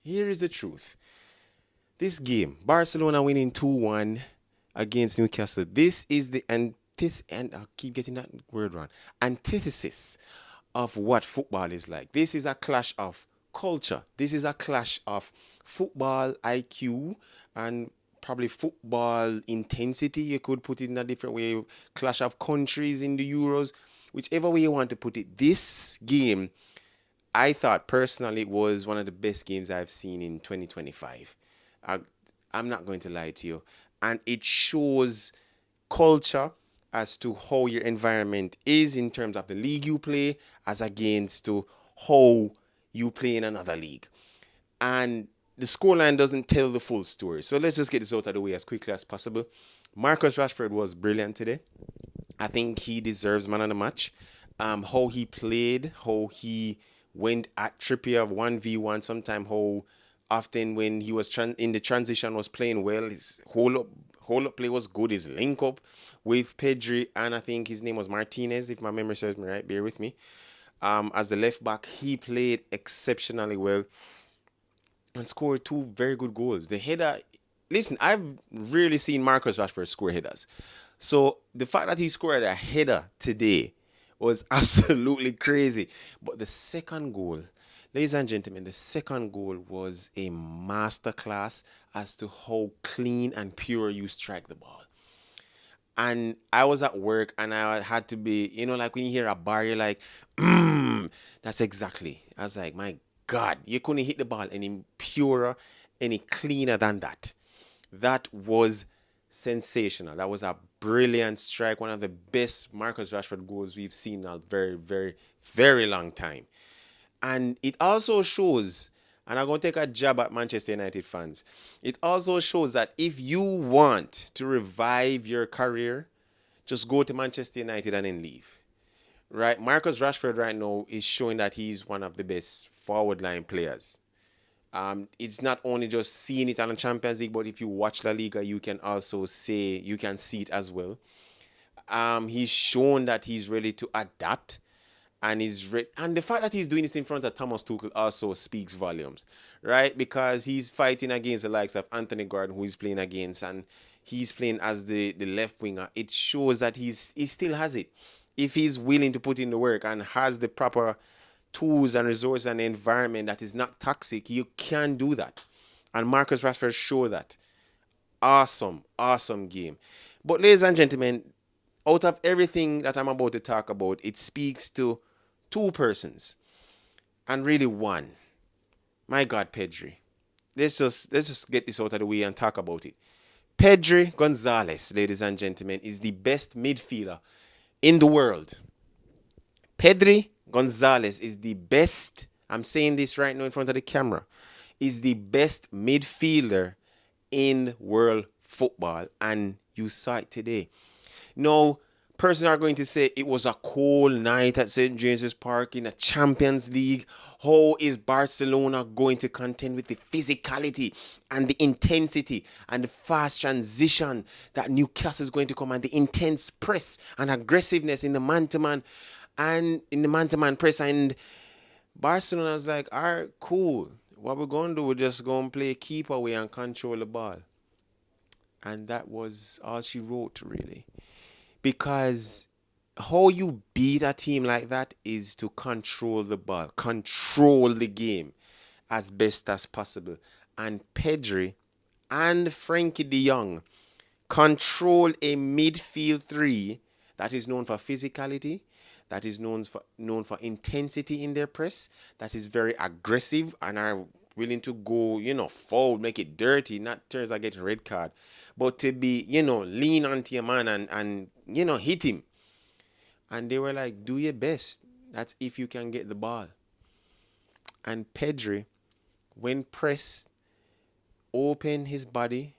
Here is the truth. This game, Barcelona winning 2-1 against Newcastle. This is the and I keep getting that word wrong. Antithesis of what football is like. This is a clash of culture. This is a clash of football IQ and probably football intensity. You could put it in a different way. Clash of countries in the Euros. Whichever way you want to put it. This game, I thought personally, it was one of the best games I've seen in 2025. I, I'm not going to lie to you. And it shows culture as to how your environment is in terms of the league you play as against to how you play in another league. And the scoreline doesn't tell the full story. So let's just get this out of the way as quickly as possible. Marcus Rashford was brilliant today. I think he deserves man of the match. How he played, how he went at Trippier 1v1, sometime how often when he was in the transition was playing well, his whole up play was good, his link up with Pedri, and I think his name was Martinez, if my memory serves me right, bear with me. As the left back, he played exceptionally well and scored two very good goals. The header, listen, I've rarely seen Marcus Rashford score headers. So the fact that he scored a header today was absolutely crazy. But the second goal, ladies and gentlemen, the second goal was a masterclass as to how clean and pure you strike the ball. And I was at work and I had to be, like when you hear a bar, you're like, that's exactly. I was like, my God, you couldn't hit the ball any purer, any cleaner than that. That was sensational. That was a brilliant strike. One of the best Marcus Rashford goals we've seen in a very, very, very long time. And it also shows, and I'm going to take a jab at Manchester United fans. It also shows that if you want to revive your career, just go to Manchester United and then leave. Right? Marcus Rashford right now is showing that he's one of the best forward line players. It's not only just seeing it on the Champions League, but if you watch La Liga, you can also you can see it as well. He's shown that he's ready to adapt, and and the fact that he's doing this in front of Thomas Tuchel also speaks volumes, right? Because he's fighting against the likes of Anthony Gordon, who he's playing against, and he's playing as the left winger. It shows that he still has it. If he's willing to put in the work and has the proper tools and resources and environment that is not toxic, you can do that. And Marcus Rashford showed that. Awesome, awesome game. But ladies and gentlemen, out of everything that I'm about to talk about, it speaks to two persons and really one. My God, Pedri. Let's just get this out of the way and talk about it. Pedri Gonzalez, ladies and gentlemen, is the best midfielder in the world. Pedri Gonzalez is the best, I'm saying this right now in front of the camera, is the best midfielder in world football. And you saw it today. Now, persons are going to say it was a cold night at St. James's Park in a Champions League. How is Barcelona going to contend with the physicality and the intensity and the fast transition that Newcastle is going to come, and the intense press and aggressiveness in the man-to-man and in the man-to-man press? And Barcelona is like, all right, cool. What we're going to do, we're just going to play keep away and control the ball. And that was all she wrote, really. Because how you beat a team like that is to control the ball, control the game as best as possible. And Pedri and Frankie de Jong control a midfield three that is known for physicality, that is known for intensity in their press, that is very aggressive and are willing to go, forward, make it dirty, not turns I get a red card, but to be, lean onto your man and hit him. And they were like, do your best. That's if you can get the ball. And Pedri, when pressed, open his body,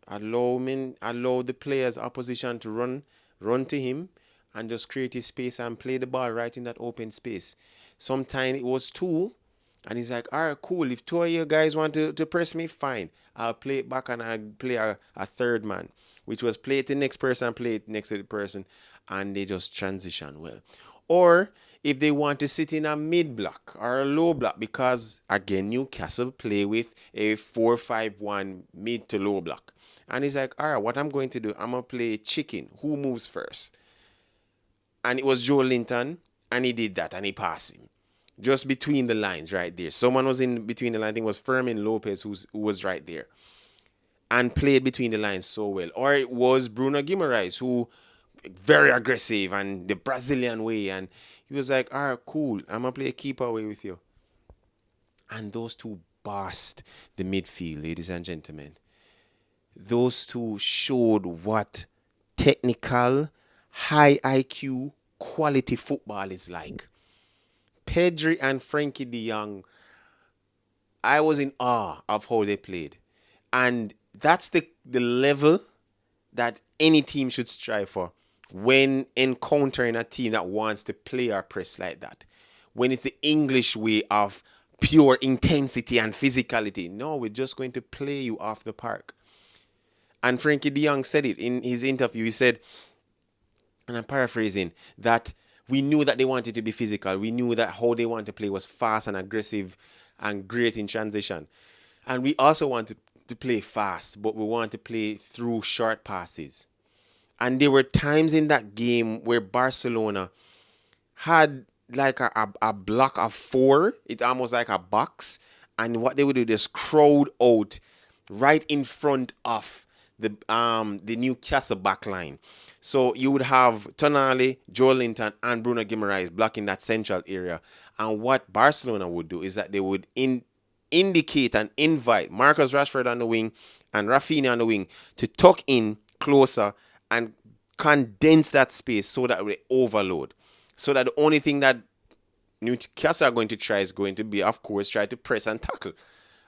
allow the players opposition to run to him, and just create his space and play the ball right in that open space. Sometimes it was two, and he's like, all right, cool. If two of you guys want to press me, fine. I'll play it back and I'll play a third man, which was play it to the next person, play it next to the person, and they just transition well. or if they want to sit in a mid block or a low block, because again, Newcastle play with a 4-5-1 mid to low block. And he's like, all right, what I'm going to do, I'm going to play chicken. Who moves first? And it was Joe Linton, and he did that, and he passed him. Just between the lines right there. Someone was in between the lines. I think it was Fermin Lopez who was right there and played between the lines so well. Or it was Bruno Guimaraes who very aggressive and the Brazilian way. And he was like, all right, cool. I'm going to play a keeper away with you. And those two bossed the midfield, ladies and gentlemen. Those two showed what technical, high IQ, quality football is like. Pedri and Frankie de Jong, I was in awe of how they played. And that's the level that any team should strive for when encountering a team that wants to play or press like that. When it's the English way of pure intensity and physicality. No, we're just going to play you off the park. And Frankie de Jong said it in his interview. He said, and I'm paraphrasing, that we knew that they wanted to be physical. We knew that how they wanted to play was fast and aggressive and great in transition. And we also wanted to play fast, but we want to play through short passes. And there were times in that game where Barcelona had like a block of four. It's almost like a box. And what they would do, just crowd out right in front of the Newcastle backline. So you would have Tonali, Joe Linton, and Bruno Guimaraes blocking that central area. And what Barcelona would do is that they would indicate and invite Marcus Rashford on the wing and Rafinha on the wing to tuck in closer and condense that space so that we overload. So that the only thing that Newcastle are going to try is going to be, of course, try to press and tackle.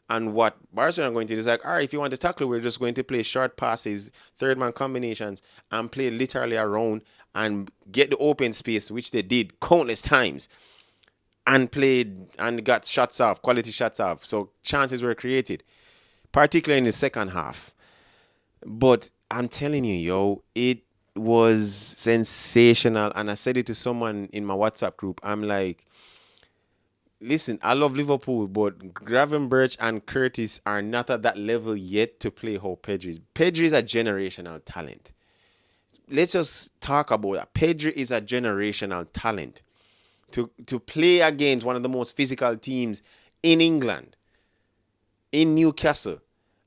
And what Barcelona are going to do is like, all right, if you want to tackle, we're just going to play short passes, third man combinations, and play literally around and get the open space, which they did countless times, and played and got shots off, quality shots off. So chances were created, particularly in the second half. But I'm telling you, yo, it was sensational. And I said it to someone in my WhatsApp group. I'm like, listen, I love Liverpool, but Gravenberch and Curtis are not at that level yet to play how Pedri is. Pedri is a generational talent. Let's just talk about that. Pedri is a generational talent. To play against one of the most physical teams in England, in Newcastle,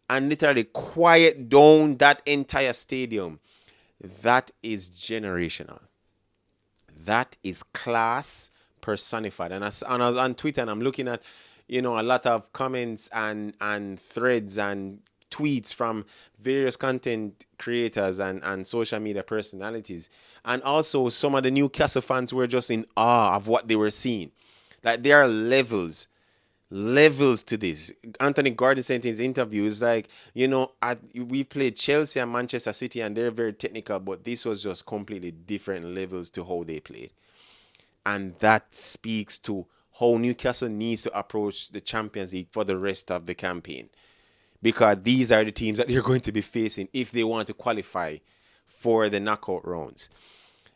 and literally quiet down that entire stadium, that is generational. That is class personified. And I was on Twitter and I'm looking at, a lot of comments and threads and tweets from various content creators and social media personalities. And also some of the Newcastle fans were just in awe of what they were seeing. Like there are levels to this. Anthony Gordon said in his interview, is like, we played Chelsea and Manchester City and they're very technical, but this was just completely different levels to how they played. And that speaks to how Newcastle needs to approach the Champions League for the rest of the campaign. Because these are the teams that they're going to be facing if they want to qualify for the knockout rounds.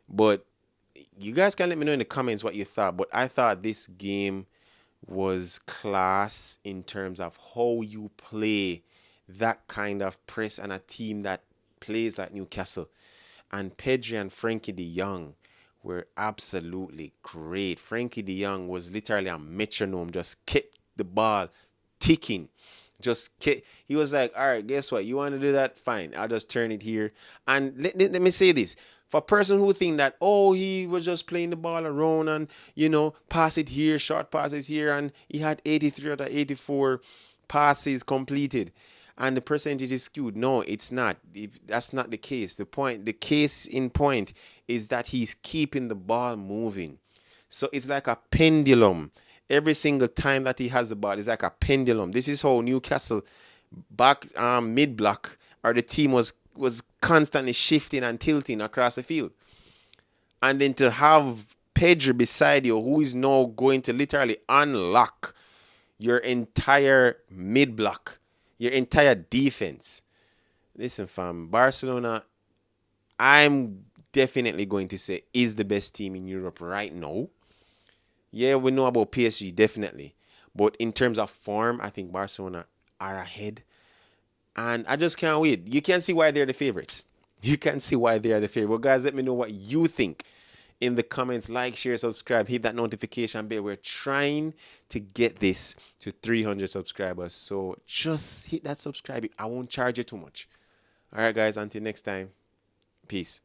But you guys can let me know in the comments what you thought. But I thought this game was class in terms of how you play that kind of press and a team that plays like Newcastle. And Pedri and Frankie de Jong were absolutely great. Frankie de Jong was literally a metronome, just kept the ball ticking. He was like, all right, guess what? You want to do that? Fine. I'll just turn it here. And let me say this. For a person who think that, he was just playing the ball around and, pass it here, short passes here, and he had 83 out of 84 passes completed. And the percentage is skewed. No, it's not. That's not the case. The case in point is that he's keeping the ball moving. So it's like a pendulum. Every single time that he has the ball, it's like a pendulum. This is how Newcastle back mid block or the team was constantly shifting and tilting across the field. And then to have Pedri beside you, who is now going to literally unlock your entire mid block, your entire defense. Listen, fam, Barcelona, I'm definitely going to say is the best team in Europe right now. Yeah, we know about PSG, definitely. But in terms of form, I think Barcelona are ahead. And I just can't wait. You can see why they're the favorites. You can see why they are the favorite. Well, guys, let me know what you think in the comments. Like, share, subscribe, hit that notification bell. We're trying to get this to 300 subscribers. So just hit that subscribe. I won't charge you too much. All right, guys, until next time. Peace.